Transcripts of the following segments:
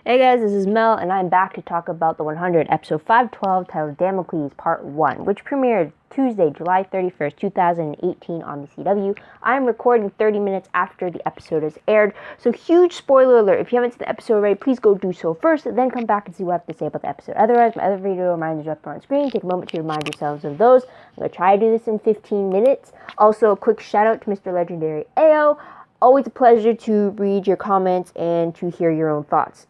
Hey guys, this is Mel, and I'm back to talk about the 100, episode 512, titled Damocles Part 1, which premiered Tuesday, July 31st, 2018 on the CW. I'm recording 30 minutes after the episode is aired, so huge spoiler alert. If you haven't seen the episode already, please go do so first, then come back and see what I have to say about the episode. Otherwise, my other video reminders are up on screen. Take a moment to remind yourselves of those. I'm going to try to do this in 15 minutes. Also, a quick shout out to Mr. Legendary AO. Always a pleasure to read your comments and to hear your own thoughts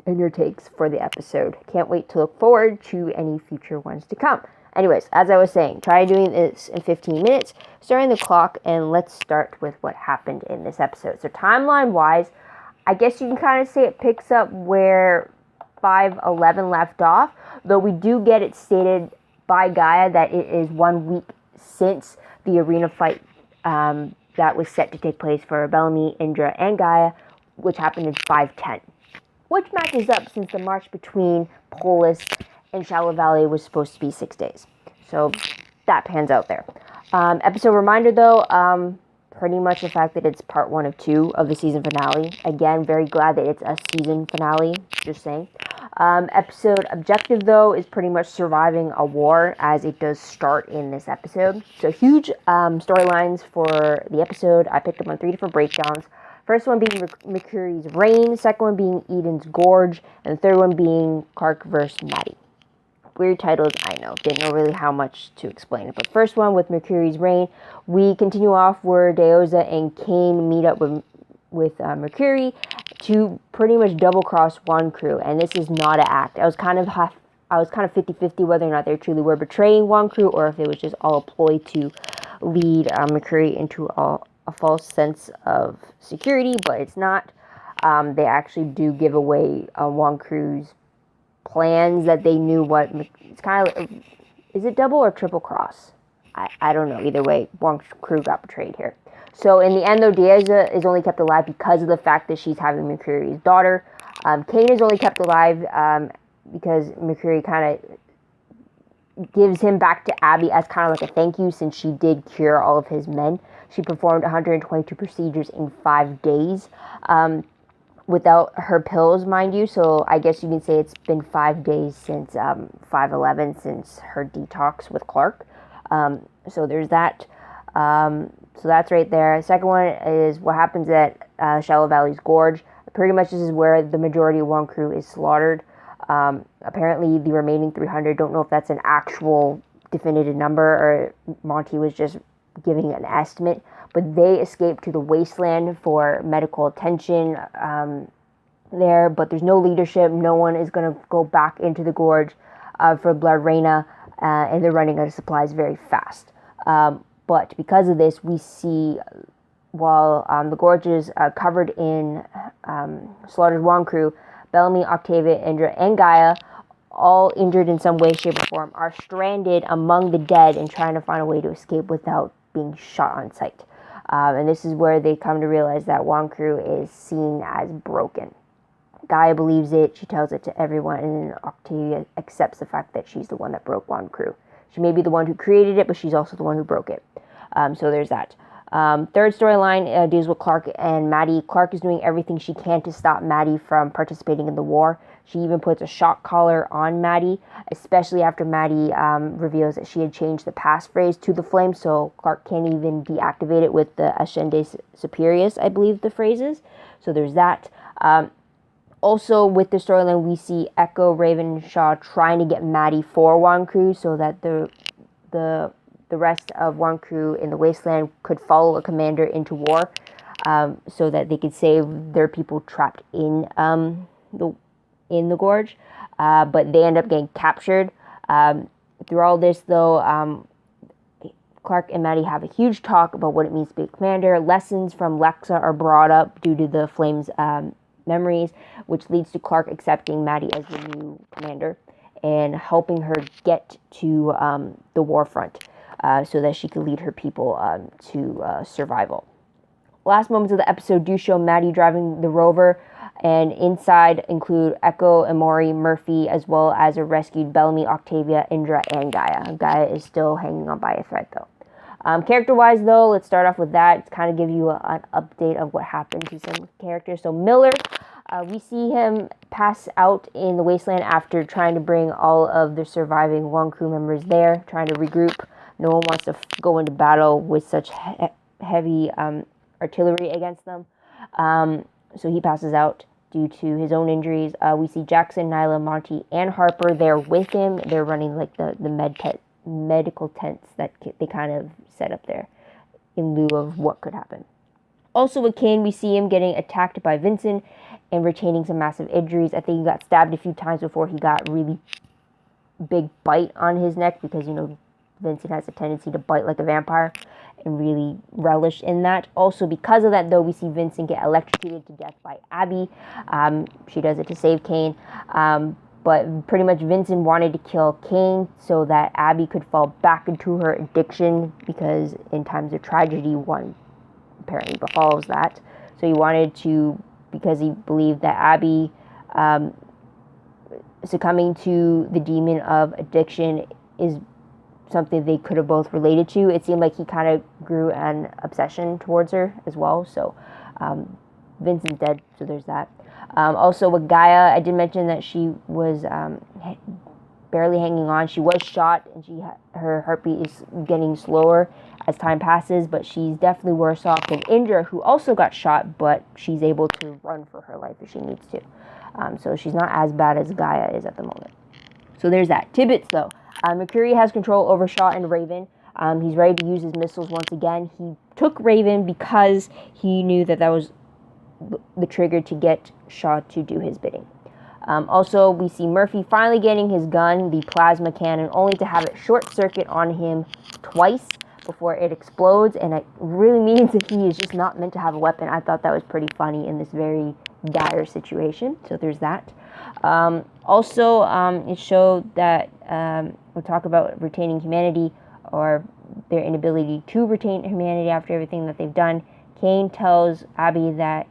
and your takes for the episode. Can't wait to look forward to any future ones to come. Anyways, as I was saying, try doing this in 15 minutes, starting the clock, and let's start with what happened in this episode. So timeline-wise, I guess you can kind of say it picks up where 511 left off, though we do get it stated by Gaia that it is 1 week since the arena fight that was set to take place for Bellamy, Indra, and Gaia, which happened in 510. Which matches up since the march between Polis and Shallow Valley was supposed to be 6 days. So that pans out there. Episode reminder though, pretty much the fact that it's part 1 of 2 of the season finale. Again, very glad that it's a season finale, just saying. Episode objective though is pretty much surviving a war, as it does start in this episode. So huge storylines for the episode. I picked up on 3 different breakdowns. First one being Mercurys Rain, second one being Eden's Gorge, and the third one being Clarke versus Maddy. Weird titles, I know. Didn't know really how much to explain it. But first one with Mercurys Rain, we continue off where Deoza and Cain meet up with Mercury to pretty much double-cross one crew, and this is not an act. I was kind of 50-50 whether or not they truly were betraying one crew or if it was just all a ploy to lead Mercury into a false sense of security, but it's not. They actually do give away one crew's plans that they knew what. It's kind of, is it double or triple cross? I don't know. Either way, one crew got betrayed here. So in the end, though, Deoza is only kept alive because of the fact that she's having McCreary's daughter. Cain is only kept alive because McCreary kind of gives him back to Abby as kind of like a thank you, since she did cure all of his men. She performed 122 procedures in 5 days without her pills, mind you. So I guess you can say it's been 5 days since 511, since her detox with Clarke. So there's that. So that's right there. Second one is what happens at Shallow Valley's Gorge. Pretty much this is where the majority of one crew is slaughtered. Apparently the remaining 300, don't know if that's an actual definitive number or Monty was just giving an estimate, but they escaped to the wasteland for medical attention there, but there's no leadership. No one is going to go back into the gorge for Blood Reina, and they're running out of supplies very fast. But because of this, we see, while the gorge is covered in slaughtered one crew, Bellamy, Octavia, Indra, and Gaia, all injured in some way, shape, or form, are stranded among the dead and trying to find a way to escape without being shot on sight. And this is where they come to realize that one crew is seen as broken. Gaia believes it, she tells it to everyone, and Octavia accepts the fact that she's the one that broke one crew. She may be the one who created it, but she's also the one who broke it. So there's that. Third storyline deals with Clarke and Maddy. Clarke is doing everything she can to stop Maddy from participating in the war. She even puts a shock collar on Maddy, especially after Maddy reveals that she had changed the passphrase to the flame, so Clarke can't even deactivate it with the Ascende Superius, I believe the phrase is. So there's that. Also, with the storyline, we see Echo Ravenshaw trying to get Maddy for one crew so that the rest of one crew in the wasteland could follow a commander into war, so that they could save their people trapped in the gorge, but they end up getting captured. Through all this, though, Clarke and Maddy have a huge talk about what it means to be a commander. Lessons from Lexa are brought up due to the Flame's memories, which leads to Clarke accepting Maddy as the new commander and helping her get to the war front so that she could lead her people to survival. Last moments of the episode do show Maddy driving the rover, and inside include Echo, Amori, Murphy, as well as a rescued Bellamy, Octavia, Indra, and Gaia. Gaia is still hanging on by a thread, though. Character-wise, though, let's start off with that. It's kind of give you an update of what happened to some characters. So Miller, we see him pass out in the wasteland after trying to bring all of the surviving one crew members there, trying to regroup. No one wants to go into battle with such heavy artillery against them. So he passes out due to his own injuries. We see Jackson, Nyla, Monty, and Harper there with him. They're running like the medical tents that they kind of set up there in lieu of what could happen. Also with Cain, we see him getting attacked by Vincent and retaining some massive injuries. I think he got stabbed a few times before he got really big bite on his neck, because, you know, Vincent has a tendency to bite like a vampire and really relish in that. Also, because of that, though, we see Vincent get electrocuted to death by Abby. She does it to save Cain. But pretty much Vincent wanted to kill Cain so that Abby could fall back into her addiction, because in times of tragedy, one apparently befalls that. So he wanted to, because he believed that Abby succumbing to the demon of addiction is something they could have both related to. It seemed like he kind of grew an obsession towards her as well. So Vincent's dead, so there's that. Also with Gaia, I did mention that she was barely hanging on. She was shot, and her heartbeat is getting slower as time passes, but she's definitely worse off than Indra, who also got shot, but she's able to run for her life if she needs to. So she's not as bad as Gaia is at the moment. So there's that. Tidbits, though. McCreary has control over Shaw and Raven. He's ready to use his missiles once again. He took Raven because he knew that was the trigger to get Shaw to do his bidding. Also, we see Murphy finally getting his gun, the plasma cannon, only to have it short circuit on him twice before it explodes, and it really means that he is just not meant to have a weapon. I thought that was pretty funny in this very dire situation. So there's that. Also, it showed that we'll talk about retaining humanity, or their inability to retain humanity after everything that they've done. Cain tells Abby that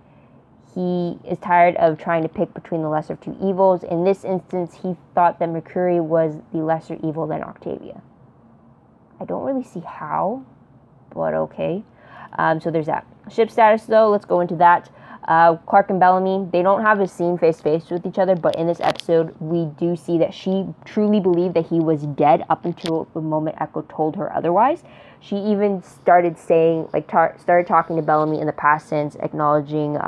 he is tired of trying to pick between the lesser of two evils. In this instance, he thought that Mercury was the lesser evil than Octavia. I don't really see how, but okay. So there's that. Ship status, though, let's go into that. Clarke and Bellamy, they don't have a scene face-to-face with each other, but in this episode, we do see that she truly believed that he was dead up until the moment Echo told her otherwise. She even started saying, started talking to Bellamy in the past tense, acknowledging,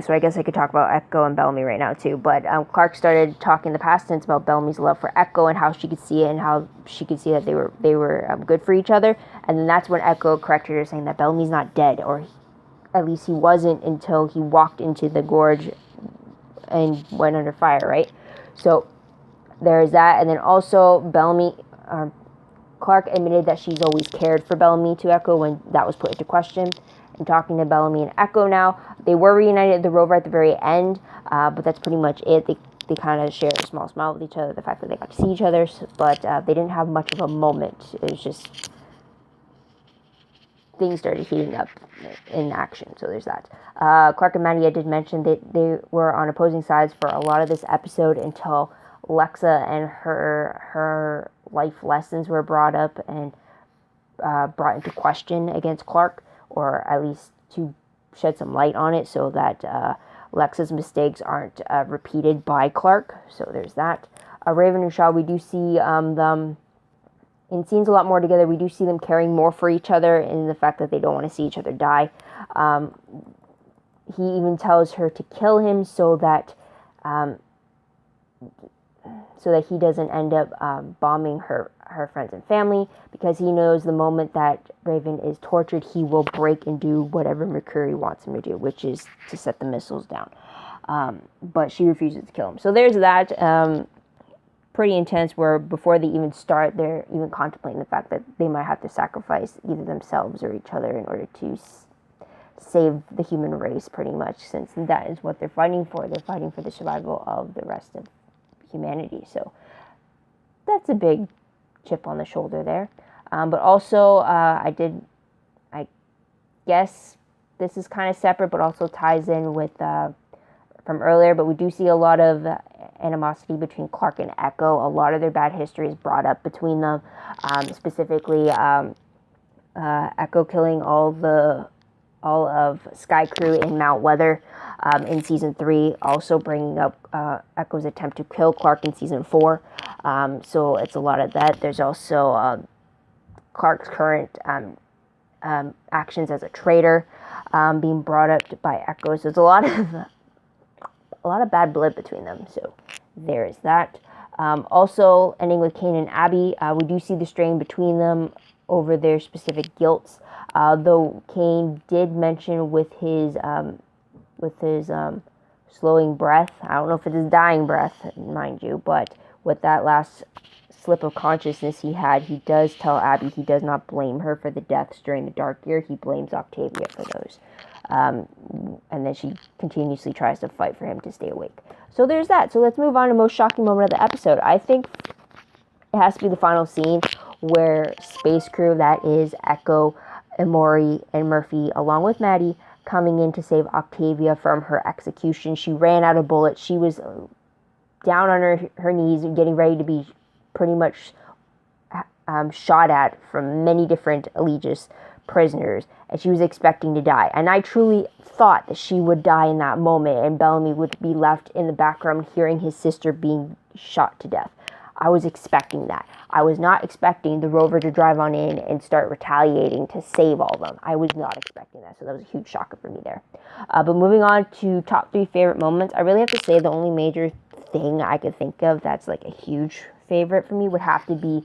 so I guess I could talk about Echo and Bellamy right now too, but Clarke started talking in the past tense about Bellamy's love for Echo and how she could see it, and how she could see that they were good for each other. And then that's when Echo corrected her, saying that Bellamy's not dead, or at least he wasn't until he walked into the gorge and went under fire, right? So there's that. And then also Clarke admitted that she's always cared for Bellamy to Echo when that was put into question. And talking to Bellamy and Echo now, they were reunited at the rover at the very end, but that's pretty much it. They kind of share a small smile with each other, the fact that they got to see each other, but they didn't have much of a moment. It was just things started heating up in action, so there's that. Clarke and Maddy, I did mention that they were on opposing sides for a lot of this episode until Lexa and her life lessons were brought up and brought into question against Clarke, or at least to shed some light on it so that Lexa's mistakes aren't repeated by Clarke. So there's that. Raven and Shaw, we do see them in scenes a lot more together. We do see them caring more for each other, in the fact that they don't want to see each other die. He even tells her to kill him so that he doesn't end up bombing her friends and family, because he knows the moment that Raven is tortured, he will break and do whatever Mercury wants him to do, which is to set the missiles down. But she refuses to kill him. So there's that. Pretty intense, where before they even start, they're even contemplating the fact that they might have to sacrifice either themselves or each other in order to save the human race, pretty much, since that is what they're fighting for. They're fighting for the survival of the rest of humanity. So that's a big chip on the shoulder there. But also, I guess this is kind of separate, but also ties in with from earlier, but we do see a lot of animosity between Clarke and Echo. A lot of their bad history is brought up between them, specifically Echo killing all of Sky Crew in Mount Weather in season 3, also bringing up Echo's attempt to kill Clarke in season 4. So it's a lot of that. There's also Clarke's current actions as a traitor being brought up by Echo. So there's a lot of bad blood between them. So there is that. Also, ending with Cain and Abby, we do see the strain between them over their specific guilts. Though Cain did mention with his slowing breath, I don't know if it is dying breath, mind you, but with that last slip of consciousness he had, he does tell Abby he does not blame her for the deaths during the dark year. He blames Octavia for those. And then she continuously tries to fight for him to stay awake. So there's that. So let's move on to the most shocking moment of the episode. I think it has to be the final scene where Space Crew, that is Echo, Emori, and Murphy, along with Maddy, coming in to save Octavia from her execution. She ran out of bullets. She was down on her knees, getting ready to be pretty much shot at from many different Allegis prisoners, and she was expecting to die. And I truly thought that she would die in that moment, and Bellamy would be left in the background hearing his sister being shot to death. I was expecting that. I was not expecting the Rover to drive on in and start retaliating to save all of them. I was not expecting that, so that was a huge shocker for me there. But moving on to top 3 favorite moments, I really have to say the only major thing I could think of that's like a huge favorite for me would have to be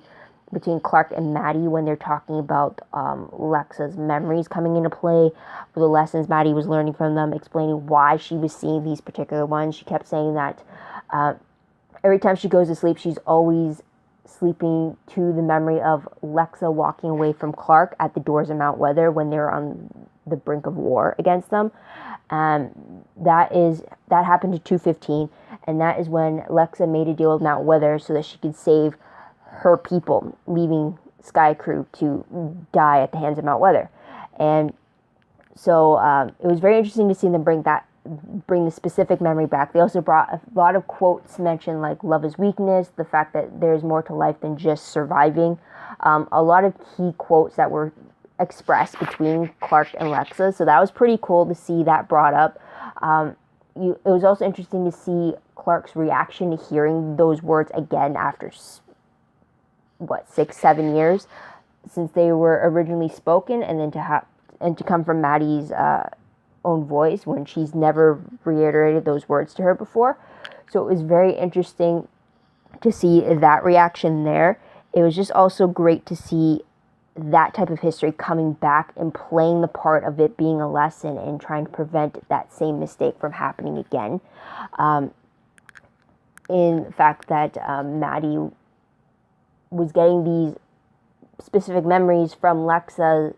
between Clarke and Maddy when they're talking about Lexa's memories coming into play, the lessons Maddy was learning from them, explaining why she was seeing these particular ones. She kept saying that every time she goes to sleep, she's always sleeping to the memory of Lexa walking away from Clarke at the doors of Mount Weather when they were on the brink of war against them. That happened to 2:15, and that is when Lexa made a deal with Mount Weather so that she could save her people, leaving Sky Crew to die at the hands of Mount Weather. And so it was very interesting to see them bring the specific memory back. They also brought a lot of quotes mentioned like love is weakness, the fact that there's more to life than just surviving. A lot of key quotes that were expressed between Clarke and Lexa. So that was pretty cool to see that brought up. It was also interesting to see Clarke's reaction to hearing those words again after 6-7 years since they were originally spoken, and then to come from Maddy's own voice when she's never reiterated those words to her before. So it was very interesting to see that reaction there. It was just also great to see that type of history coming back and playing the part of it being a lesson and trying to prevent that same mistake from happening again. In the fact that Maddy was getting these specific memories from Lexa's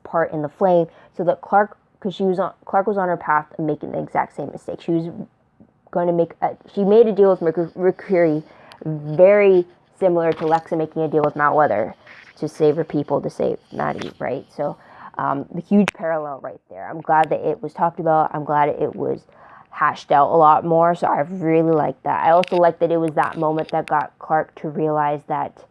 part in the flame, so that Clarke was on her path of making the exact same mistake. She was going to she made a deal with McCreary, very similar to Lexa making a deal with Mount Weather to save her people, to save Maddy, right? So the huge parallel right there. I'm glad that it was talked about. I'm glad it was hashed out a lot more, so I really liked that. I also liked that it was that moment that got Clarke to realize that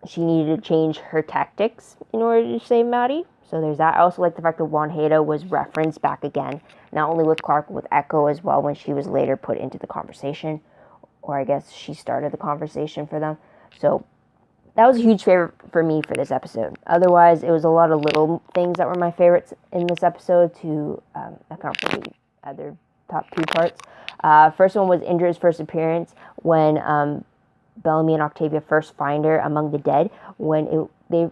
she needed to change her tactics in order to save Maddy. So there's that. I also like the fact that Juan Haida was referenced back again, not only with Clarke, but with Echo as well, when she was later put into the conversation, or I guess she started the conversation for them. So that was a huge favorite for me for this episode. Otherwise, it was a lot of little things that were my favorites in this episode to account for the other top 2 parts. First one was Indra's first appearance when Bellamy and Octavia first find her among the dead. When they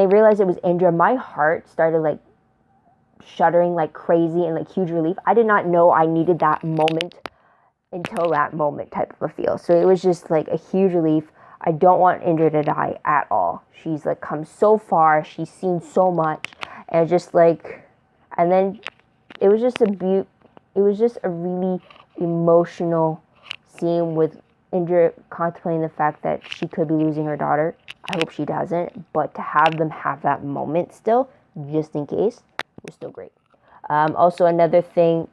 realized it was Indra, my heart started like shuddering like crazy and like huge relief. I did not know I needed that moment until that moment type of a feel. So it was just like a huge relief. I don't want Indra to die at all. She's like come so far. She's seen so much, and just like, and then it was just a really emotional scene with Indra contemplating the fact that she could be losing her daughter. I hope she doesn't, but to have them have that moment still, just in case, was still great. Also, another thing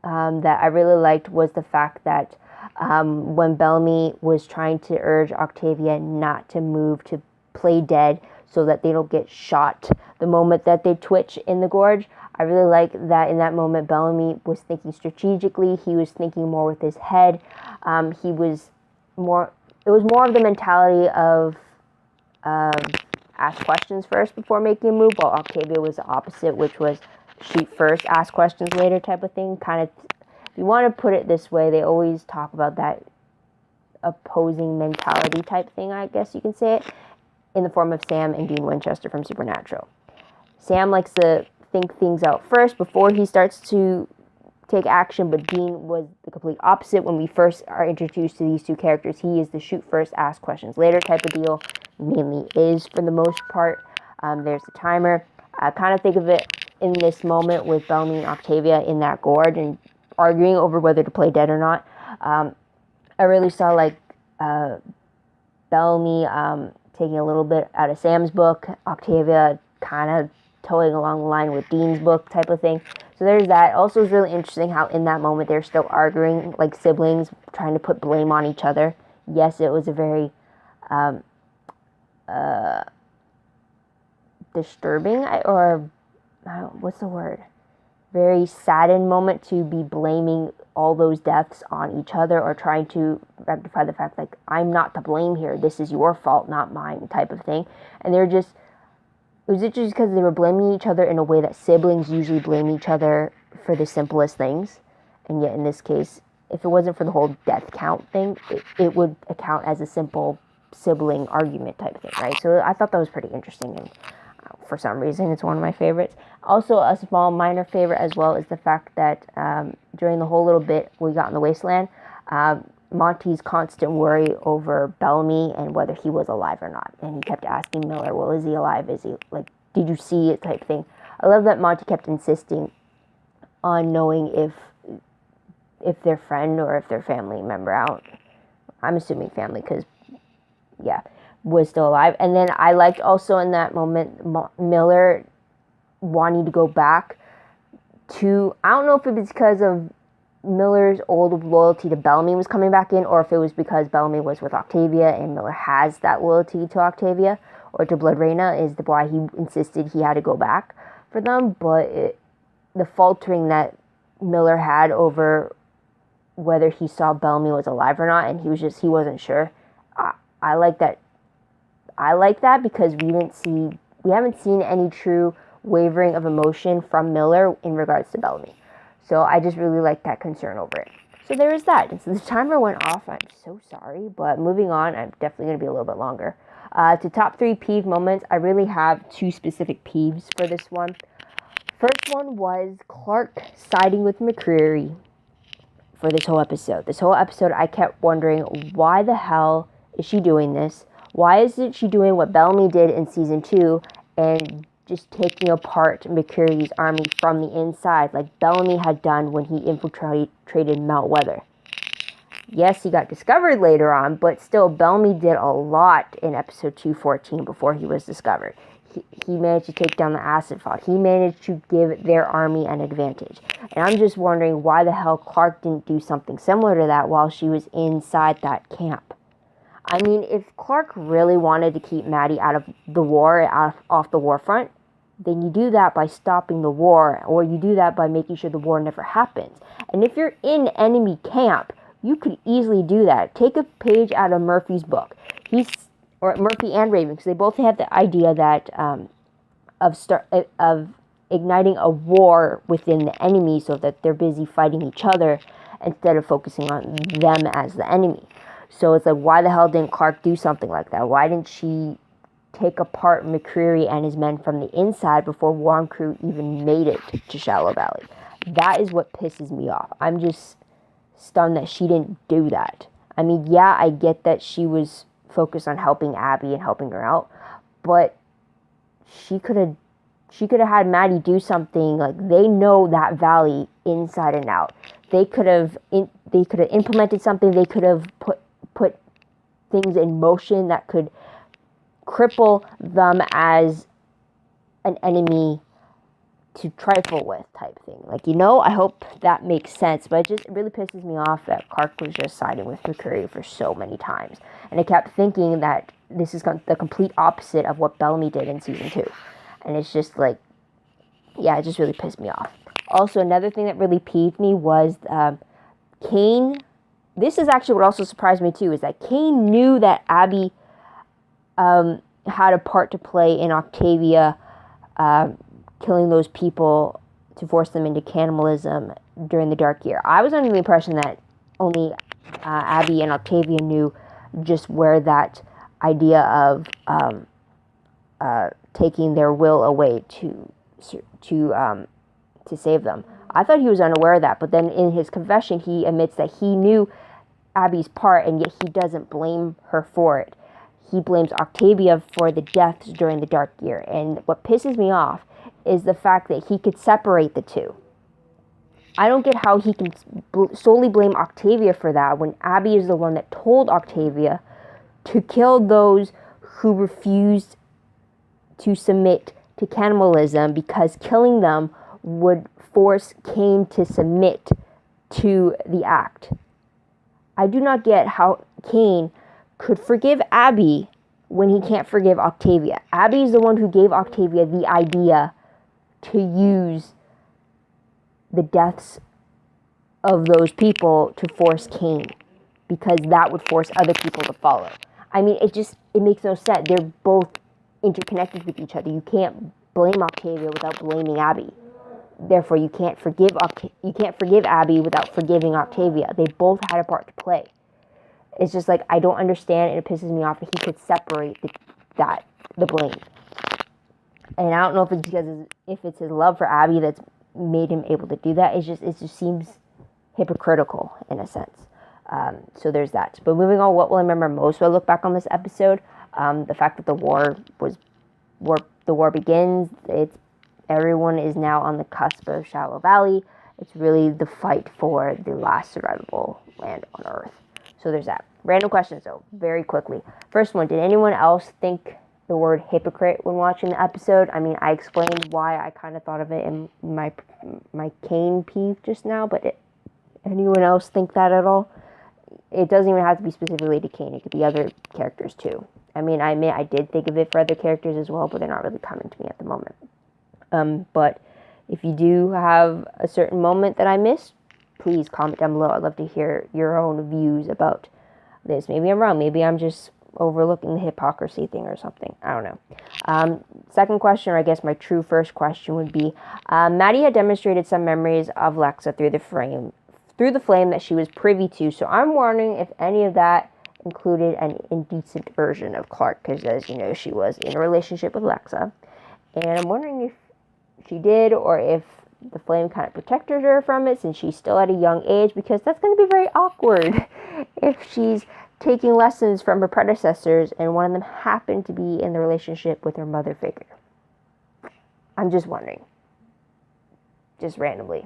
that I really liked was the fact that when Bellamy was trying to urge Octavia not to move, to play dead so that they don't get shot the moment that they twitch in the gorge. I really like that in that moment Bellamy was thinking strategically. He was thinking more with his head. It was more of the mentality of ask questions first before making a move, while Octavia was the opposite, which was shoot first, ask questions later type of thing. Kind of, if you want to put it this way, they always talk about that opposing mentality type thing, I guess you can say it, in the form of Sam and Dean Winchester from Supernatural. Sam likes to think things out first before he starts to take action, but Dean was the complete opposite. When we first are introduced to these two characters, he is the shoot first, ask questions later type of deal. Mainly is, for the most part. There's the timer. I kind of think of it in this moment with Bellamy and Octavia in that gorge and arguing over whether to play dead or not. I really saw like Bellamy taking a little bit out of Sam's book, Octavia kind of towing along the line with Dean's book type of thing. So there's that. Also, it's really interesting how in that moment they're still arguing like siblings, trying to put blame on each other. Yes, it was a very disturbing, or what's the word? Very saddened moment to be blaming all those deaths on each other, or trying to rectify the fact like, I'm not to blame here. This is your fault, not mine, type of thing. And it was just because they were blaming each other in a way that siblings usually blame each other for the simplest things. And yet in this case, if it wasn't for the whole death count thing, it would account as a simple sibling argument type thing, right? So I thought that was pretty interesting, and for some reason it's one of my favorites. Also, a small minor favorite as well is the fact that during the whole little bit we got in the wasteland, Monty's constant worry over Bellamy and whether he was alive or not, and he kept asking Miller, well, is he alive, is he, like, did you see it type thing. I love that Monty kept insisting on knowing if their friend or if their family member out, I'm assuming family, because yeah, was still alive. And then I liked also in that moment Miller wanting to go back to, I don't know if it was because of Miller's old loyalty to Bellamy was coming back in, or if it was because Bellamy was with Octavia and Miller has that loyalty to Octavia or to Blood Reina, is why he insisted he had to go back for them. But the faltering that Miller had over whether he saw Bellamy was alive or not, and he wasn't sure. I like that. I like that because we haven't seen any true wavering of emotion from Miller in regards to Bellamy. So I just really like that concern over it. So there is that. And so the timer went off. I'm so sorry, but moving on, I'm definitely going to be a little bit longer. To top 3 peeve moments, I really have 2 specific peeves for this one. First one was Clarke siding with McCreary for this whole episode. This whole episode, I kept wondering, why the hell is she doing this? Why isn't she doing what Bellamy did in season 2 and just taking apart McCreary's army from the inside like Bellamy had done when he infiltrated Mount Weather? Yes, he got discovered later on, but still, Bellamy did a lot in episode 214 before he was discovered. He managed to take down the acid fog. He managed to give their army an advantage. And I'm just wondering why the hell Clarke didn't do something similar to that while she was inside that camp. I mean, if Clarke really wanted to keep Maddy out of the war, off the war front, then you do that by stopping the war, or you do that by making sure the war never happens. And if you're in enemy camp, you could easily do that. Take a page out of Murphy's book. Or Murphy and Raven, because they both have the idea that of igniting a war within the enemy so that they're busy fighting each other instead of focusing on them as the enemy. So it's like, why the hell didn't Clarke do something like that? Why didn't she take apart McCreary and his men from the inside before Warm Crew even made it to Shallow Valley? That is what pisses me off. I'm just stunned that she didn't do that. I mean, yeah, I get that she was focused on helping Abby and helping her out, but she could have had Maddy do something. Like, they know that valley inside and out. They could have implemented something. They could have put things in motion that could cripple them as an enemy to trifle with type thing. Like, you know, I hope that makes sense, but it really pisses me off that Clarke was just siding with McCreary for so many times. And I kept thinking that this is the complete opposite of what Bellamy did in season 2. And it's just like, yeah, it just really pissed me off. Also, another thing that really peeved me was Cain. This is actually what also surprised me too, is that Cain knew that Abby had a part to play in Octavia killing those people to force them into cannibalism during the Dark Year. I was under the impression that only Abby and Octavia knew just where that idea of taking their will away to save them. I thought he was unaware of that, but then in his confession, he admits that he knew Abby's part, and yet he doesn't blame her for it. He blames Octavia for the deaths during the Dark Year, and what pisses me off is the fact that he could separate the two. I don't get how he can solely blame Octavia for that when Abby is the one that told Octavia to kill those who refused to submit to cannibalism, because killing them would force Cain to submit to the act. I do not get how Cain could forgive Abby when he can't forgive Octavia. Abby is the one who gave Octavia the idea to use the deaths of those people to force Cain, because that would force other people to follow. I mean, it makes no sense. They're both interconnected with each other. You can't blame Octavia without blaming Abby. Therefore, you can't forgive Abby without forgiving Octavia. They both had a part to play. It's just like, I don't understand, and it pisses me off that he could separate the blame. And I don't know if it's because it's his love for Abby that's made him able to do that. It just seems hypocritical in a sense. So there's that. But moving on, what will I remember most when I look back on this episode? The fact that the war begins. Everyone is now on the cusp of Shallow Valley. It's really the fight for the last survivable land on Earth. So there's that. Random questions though, very quickly. First one, did anyone else think the word hypocrite when watching the episode? I mean, I explained why I kind of thought of it in my Cain peeve just now, but anyone else think that at all? It doesn't even have to be specifically to Cain. It could be other characters too. I mean, I admit I did think of it for other characters as well, but they're not really coming to me at the moment. But if you do have a certain moment that I missed, please comment down below. I'd love to hear your own views about this. Maybe I'm wrong. Maybe I'm just overlooking the hypocrisy thing or something. I don't know. Second question, or I guess my true first question would be, Maddy had demonstrated some memories of Lexa through the flame that she was privy to. So I'm wondering if any of that included an indecent version of Clarke, because as you know, she was in a relationship with Lexa. And I'm wondering if she did, or if the flame kind of protected her from it since she's still at a young age, because that's going to be very awkward if she's taking lessons from her predecessors and one of them happened to be in the relationship with her mother figure. I'm just wondering. Just randomly,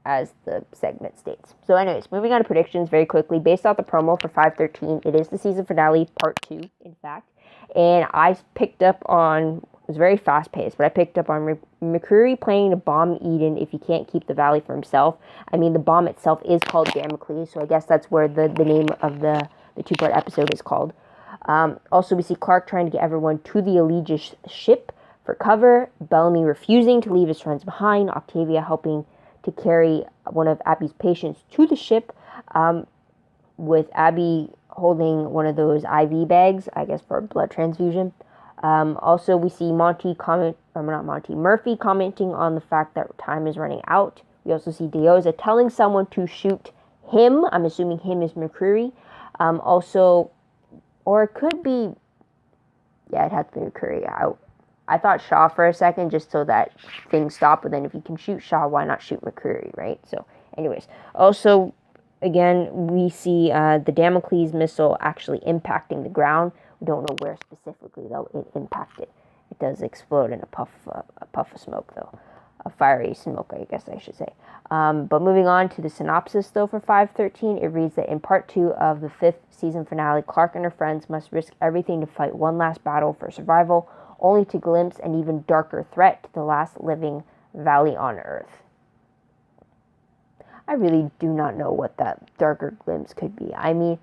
as the segment states. So anyways, moving on to predictions very quickly. Based off the promo for 513, it is the season finale, part 2, in fact. And I picked up on, it was very fast paced, but I picked up on McCreary planning to bomb Eden if he can't keep the valley for himself. I mean, the bomb itself is called Damocles, so I guess that's where the name of the 2-part episode is called. Also, we see Clarke trying to get everyone to the Allegiance ship for cover, Bellamy refusing to leave his friends behind, Octavia helping to carry one of Abby's patients to the ship, with Abby holding one of those IV bags, I guess for blood transfusion. Also, we see Murphy commenting on the fact that time is running out. We also see Dioza telling someone to shoot him. I'm assuming him is McCreary. Also, or it could be, yeah, it has to be McCreary. I thought Shaw for a second, just so that things stop, but then if you can shoot Shaw, why not shoot McCreary, right? So, anyways. Also, again, we see the Damocles missile actually impacting the ground. We don't know where specifically, though, it impacted. It does explode in a puff of smoke, though. A fiery smoke, I guess I should say. But moving on to the synopsis, though, for 513, it reads that in part 2 of the 5th season finale, Clarke and her friends must risk everything to fight one last battle for survival, only to glimpse an even darker threat to the last living valley on Earth. I really do not know what that darker glimpse could be. I mean,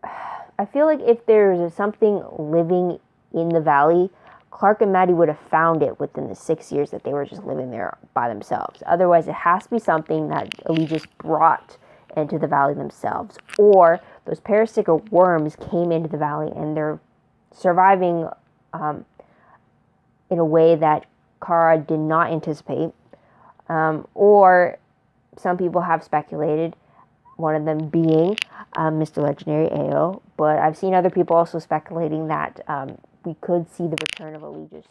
I feel like if there's something living in the valley, Clarke and Maddy would have found it within the 6 years that they were just living there by themselves. Otherwise, it has to be something that Allegius brought into the valley themselves. Or those parasitic worms came into the valley and they're surviving in a way that Kara did not anticipate. Or some people have speculated, one of them being Mr. Legendary AO. But I've seen other people also speculating that we could see the return of Allegius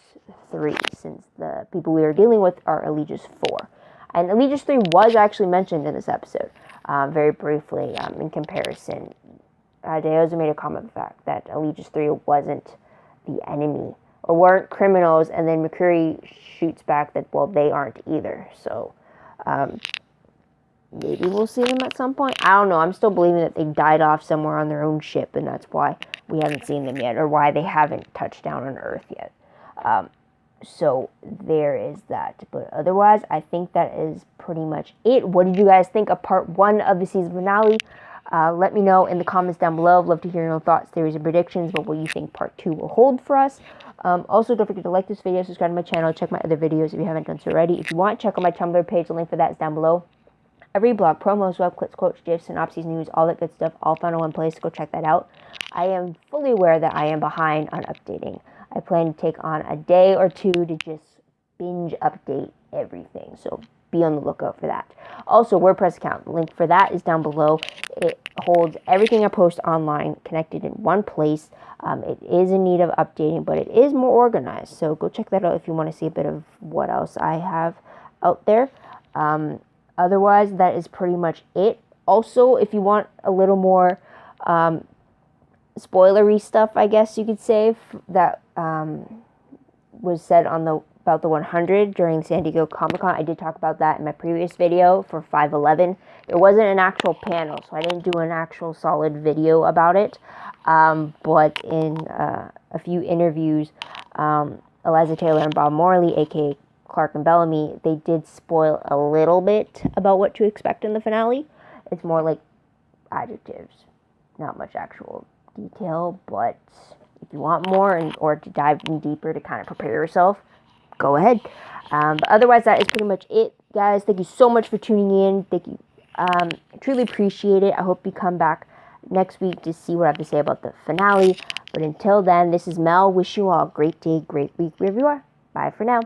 3, since the people we are dealing with are Allegius 4. And Allegius 3 was actually mentioned in this episode, very briefly, in comparison. Deoza made a comment of the fact that Allegius 3 wasn't the enemy, or weren't criminals, and then McCreary shoots back that, well, they aren't either. So, maybe we'll see them at some point. I don't know. I'm still believing that they died off somewhere on their own ship, and that's why we haven't seen them yet, or why they haven't touched down on Earth yet. So there is that. But otherwise, I think that is pretty much it. What did you guys think of part 1 of the season finale? Let me know in the comments down below. I'd love to hear your own thoughts, theories, and predictions about what you think part 2 will hold for us. Also, don't forget to like this video, subscribe to my channel, check my other videos if you haven't done so already. If you want, check out my Tumblr page. The link for that is down below. Every blog, promos, web clips, quotes, gifs, synopses, news, all that good stuff, all found in one place. Go check that out. I am fully aware that I am behind on updating. I plan to take on a day or two to just binge update everything. So be on the lookout for that. Also, WordPress account. The link for that is down below. It holds everything I post online connected in one place. It is in need of updating, but it is more organized. So go check that out if you want to see a bit of what else I have out there. Otherwise, that is pretty much it. Also, if you want a little more spoilery stuff, I guess you could say, that was said on about the 100 during San Diego Comic-Con. I did talk about that in my previous video for 511. There wasn't an actual panel, so I didn't do an actual solid video about it. But in a few interviews, Eliza Taylor and Bob Morley, aka Clarke and Bellamy, they did spoil a little bit about what to expect in the finale. It's more like adjectives, not much actual detail, but if you want more or to dive in deeper to kind of prepare yourself, go ahead. But otherwise, that is pretty much it, guys. Thank you so much for tuning in. Thank you. I truly appreciate it. I hope you come back next week to see what I have to say about the finale. But until then, this is Mel. Wish you all a great day, great week, wherever you are. Bye for now.